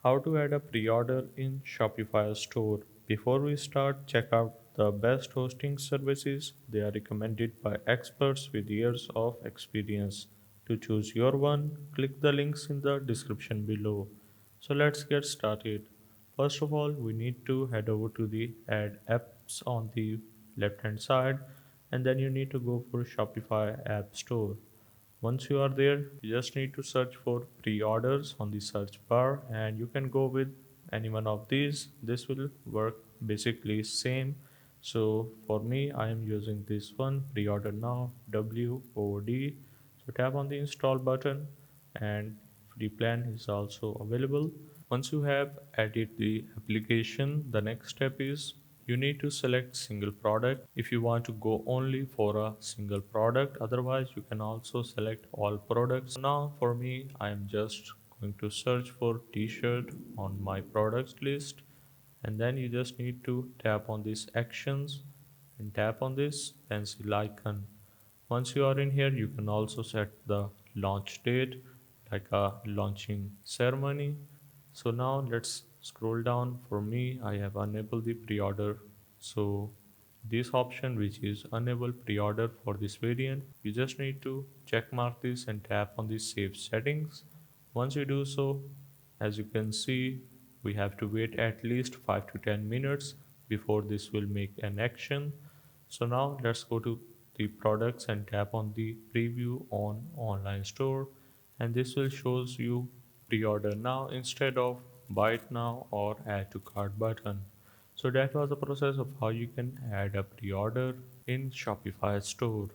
How to add a pre-order in Shopify Store. Before we start, check out the best hosting services. They are recommended by experts with years of experience. To choose your one, click the links in the description below. So let's get started. First of all, we need to head over to the Add Apps on the left hand side, and then you need to go for Shopify App Store. Once you are there, you just need to search for pre-orders on the search bar and you can go with any one of these. This will work basically same. So for me, I am using this one, pre-order now, WOD. So tap on the install button and free plan is also available. Once you have added the application, the next step is you need to select single product if you want to go only for a single product. Otherwise, you can also select all products. Now, for me, I am just going to search for t-shirt on my products list, and then you just need to tap on these actions and tap on this pencil icon. Once you are in here, you can also set the launch date like a launching ceremony. So now let's scroll down. For me, I have enabled the pre-order. So this option which is enable pre-order for this variant, you just need to check mark this and tap on the save settings. Once you do so, as you can see, we have to wait at least 5 to 10 minutes before this will make an action. So now let's go to the products and tap on the preview on online store, and this will shows you pre-order now instead of buy it now or add to cart button. So that was the process of how you can add a pre-order in Shopify store.